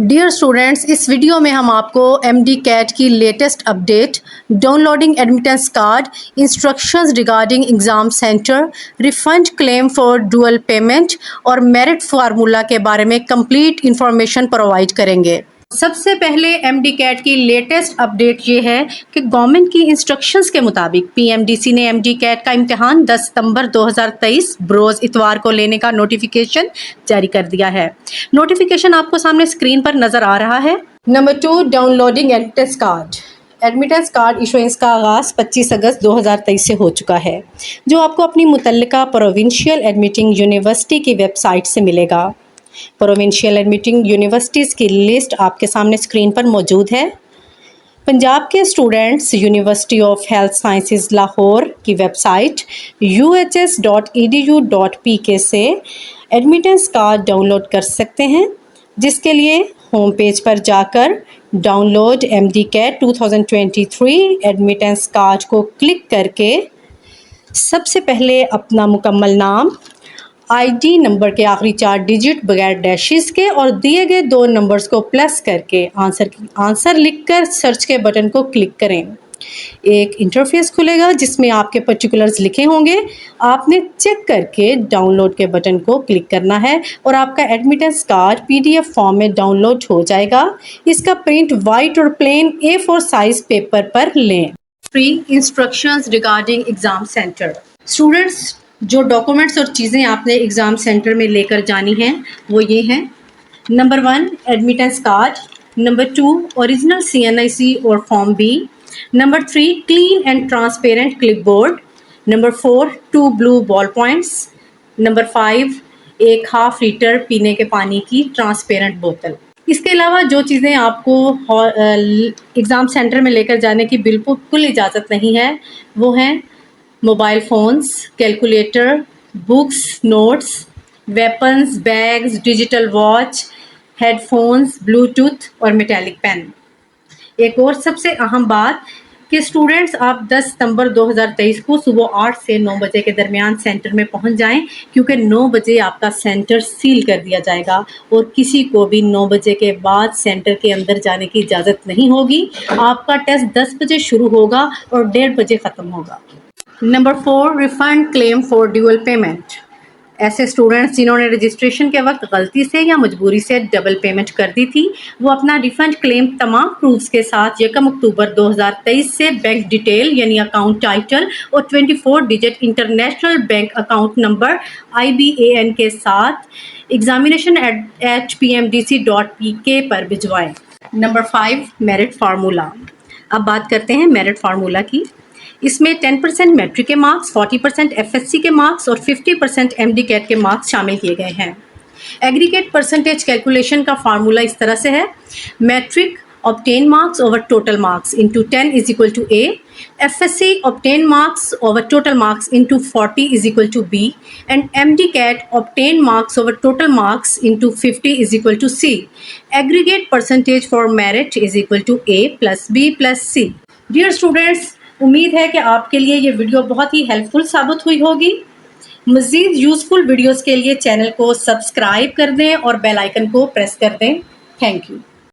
Dear students, اس video میں ہم آپ کو MD-CAT کی latest update, downloading admittance card, instructions regarding exam centre, refund claim for dual payment اور merit formula کے بارے میں کمپلیٹ انفارمیشن پرووائڈ کریں گے۔ سب سے پہلے MD-CAT کی لیٹسٹ اپڈیٹ یہ ہے کہ گورنمنٹ کی انسٹرکشنز کے مطابق PMDC نے MD-CAT کا امتحان 10 ستمبر 2023 بروز اتوار کو لینے کا نوٹیفیکیشن جاری کر دیا ہے۔ نوٹیفیکیشن آپ کو سامنے اسکرین پر نظر آ رہا ہے۔ Number 2، downloading admittance card. Admittance card issuance کا آغاز 25 اگست 2023 سے ہو چکا ہے، جو آپ کو اپنی متعلقہ پروونشل ایڈمیٹنگ یونیورسٹی کی ویب سائٹ سے ملے گا۔ پروونشل ایڈمیٹنگ یونیورسٹیز کی لسٹ آپ کے سامنے اسکرین پر موجود ہے۔ پنجاب کے students university of health sciences Lahore کی ویب سائٹ uhs.edu.pk سے ایڈمیٹنس کارڈ ڈاؤن لوڈ کر سکتے ہیں، جس کے لیے ہوم پیج پر جا کر ڈاؤن لوڈ MD-CAT 2023 ایڈمیٹنس کارڈ کو کلک کر کے سب سے پہلے اپنا مکمل نام، ID نمبر کے آخری 4 ڈیجٹ بغیر ڈیشز کے اور دیے گئے 2 نمبرز کو پلس کر کے آنسر لکھ کر سرچ کے بٹن کو کلک کریں۔ ایک انٹرفیس کھلے گا جس میں آپ کے پرٹیکولرز لکھے ہوں گے۔ آپ نے چیک کر کے ڈاؤن لوڈ کے بٹن کو کلک کرنا ہے اور آپ کا ایڈمیٹنس کارڈ PDF فارم میں ڈاؤن لوڈ ہو جائے گا۔ اس کا پرنٹ وائٹ اور پلین A4 سائز پیپر پر لیں۔ 3 instructions regarding exam centre. Students, جو ڈاکومنٹس اور چیزیں آپ نے ایگزام سینٹر میں لے کر جانی ہیں وہ یہ ہیں۔ Number 1، admittance card. Number 2، original CNIC اور form B۔ Number 3، clean and transparent clip board. Number 4، 2 blue ball points. Number 5، ایک ½ لیٹر پینے کے پانی کی ٹرانسپیرنٹ بوتل۔ اس کے علاوہ جو چیزیں آپ کو ایگزام سینٹر میں لے کر جانے کی بالکل اجازت نہیں ہے وہ ہیں mobile phones, calculator, books, notes, weapons, bags, digital watch, headphones, bluetooth اور میٹیلک پین۔ ایک اور سب سے اہم بات کہ اسٹوڈنٹس آپ 10 ستمبر 2023 کو صبح 8 سے 9 بجے کے درمیان سینٹر میں پہنچ جائیں، کیونکہ 9 بجے آپ کا سینٹر سیل کر دیا جائے گا اور کسی کو بھی 9 بجے کے بعد سینٹر کے اندر جانے کی اجازت نہیں ہوگی۔ آپ کا ٹیسٹ 10 بجے شروع ہوگا اور 1:30 بجے ختم ہوگا۔ Number 4، refund claim for dual payment. ایسے اسٹوڈنٹس جنہوں نے رجسٹریشن کے وقت غلطی سے یا مجبوری سے ڈبل پیمنٹ کر دی تھی، وہ اپنا ریفنڈ کلیم تمام پروفز کے ساتھ 1 اکتوبر 2023 سے بینک ڈیٹیل یعنی اکاؤنٹ ٹائٹل اور 24 digit international bank account number IBAN کے ساتھ examination@pmdc.pk پر بھجوائیں۔ نمبر 5، میرٹ فارمولا۔ اب بات کرتے ہیں میرٹ فارمولا کی۔ اس میں 10% میٹرک کے مارکس، 40% FSC کے مارکس اور 50% MD-CAT کے مارکس شامل کیے گئے ہیں۔ ایگریگیٹ پرسنٹیج کیلکولیشن کا فارمولا اس طرح سے ہے: matric obtained marks over total marks into 10 is equal to A, FSC obtained marks over total marks into 40 is equal to B, and MD-CAT obtained marks over total marks into 50 is equal to C. Aggregate percentage for merit is equal to A plus B plus C. Dear students, امید ہے کہ آپ کے لیے یہ video بہت ہی help فل ثابت ہوئی ہوگی۔ مزید یوزفل ویڈیوز کے لیے چینل کو سبسکرائب کر دیں اور بیل آئیکن کو پریس کر دیں۔ Thank you.